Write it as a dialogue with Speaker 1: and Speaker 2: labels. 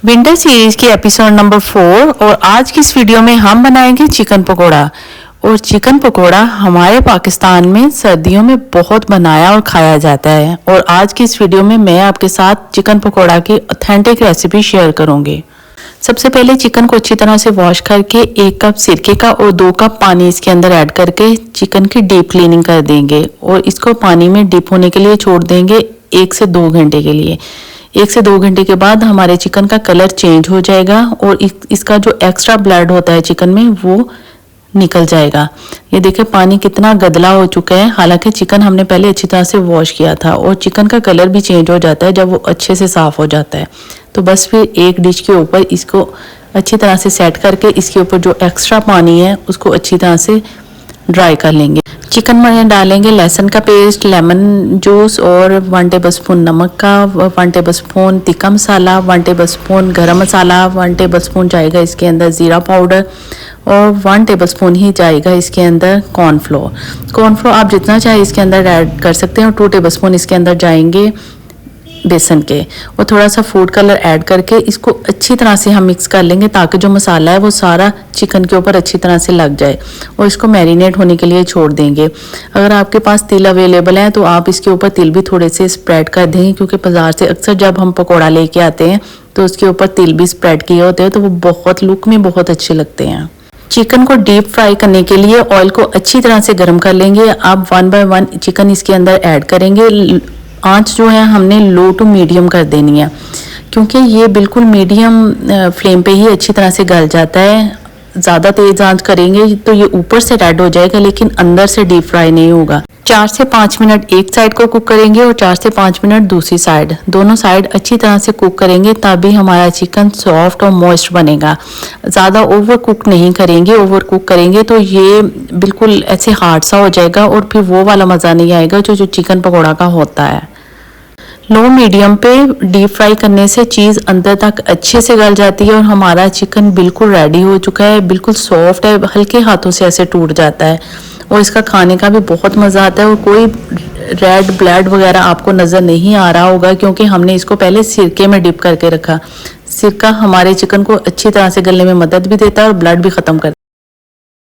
Speaker 1: Winter series की episode number 4 और आज की इस वीडियो में हम बनाएंगे चिकन पकोड़ा। और चिकन पकोड़ा हमारे पाकिस्तान में सर्दियों में बहुत बनाया और खाया जाता है। और आज की इस वीडियो में मैं आपके साथ चिकन पकोड़ा की ऑथेंटिक रेसिपी शेयर करूंगी। सबसे पहले चिकन को अच्छी तरह से वॉश करके 1 कप सिरके का और 2 कप पानी इसके अंदर ऐड करके चिकन की डीप क्लीनिंग कर देंगे और इसको पानी में डिप होने के लिए छोड़ देंगे 1 से 2 घंटे के लिए। 1 से 2 घंटे के बाद हमारे चिकन का कलर चेंज हो जाएगा और इसका जो एक्स्ट्रा ब्लड होता है चिकन में वो निकल जाएगा। ये देखिए पानी कितना गदला हो चुका है, हालांकि चिकन हमने पहले अच्छी तरह से वॉश किया था और चिकन का कलर भी चेंज हो जाता है जब वो अच्छे से साफ हो जाता है। तो बस फिर एक डिश के ऊपर इसको अच्छी तरह से सेट करके इसके ऊपर जो एक्स्ट्रा पानी है उसको अच्छी तरह से ड्राई कर लेंगे। चिकन में डालेंगे लहसुन का पेस्ट, लेमन जूस और 1 टेबल स्पून नमक का, 1 टेबल स्पून तिक्का मसाला, 1 टेबल स्पून गरम मसाला, 1 टेबल स्पून जाएगा इसके अंदर ज़ीरा पाउडर और 1 टेबल स्पून ही जाएगा इसके अंदर कॉर्नफ्लोर आप जितना चाहे इसके अंदर ऐड कर सकते हैं। और 2 टेबल स्पून इसके अंदर जाएंगे बेसन के और थोड़ा सा फूड कलर ऐड करके इसको अच्छी तरह से हम मिक्स कर लेंगे ताकि जो मसाला है वो सारा चिकन के ऊपर अच्छी तरह से लग जाए और इसको मैरिनेट होने के लिए छोड़ देंगे। अगर आपके पास तिल अवेलेबल है तो आप इसके ऊपर तिल भी थोड़े से स्प्रेड कर देंगे, क्योंकि बाजार से अक्सर जब हम पकौड़ा लेके आते हैं तो उसके ऊपर तिल भी स्प्रेड किए होते हैं तो वो बहुत लुक में बहुत अच्छे लगते हैं। चिकन को डीप फ्राई करने के लिए ऑयल को अच्छी तरह से गर्म कर लेंगे। अब 1 बाय 1 चिकन इसके अंदर ऐड करेंगे। आंच जो है हमने लो टू मीडियम कर देनी है, क्योंकि ये बिल्कुल मीडियम फ्लेम पे ही अच्छी तरह से गल जाता है। ज़्यादा तेज़ आंच करेंगे तो ये ऊपर से रेड हो जाएगा लेकिन अंदर से डीप फ्राई नहीं होगा। 4 से 5 मिनट एक साइड को कुक करेंगे और 4 से 5 मिनट दूसरी साइड, दोनों साइड अच्छी तरह से कुक करेंगे तभी हमारा चिकन सॉफ्ट और मॉइस्ट बनेगा। ज़्यादा ओवर कुक नहीं करेंगे, ओवर कुक करेंगे तो ये बिल्कुल ऐसे हार्ड सा हो जाएगा और फिर वो वाला मज़ा नहीं आएगा जो चिकन पकौड़ा का होता है। लो मीडियम पे डीप फ्राई करने से चीज़ अंदर तक अच्छे से गल जाती है और हमारा चिकन बिल्कुल रेडी हो चुका है, बिल्कुल सॉफ्ट है, हल्के हाथों से ऐसे टूट जाता है और इसका खाने का भी बहुत मज़ा आता है। और कोई रेड ब्लड वगैरह आपको नज़र नहीं आ रहा होगा क्योंकि हमने इसको पहले सिरके में डिप करके रखा। सिरका हमारे चिकन को अच्छी तरह से गलने में मदद भी देता है और ब्लड भी ख़त्म करता है।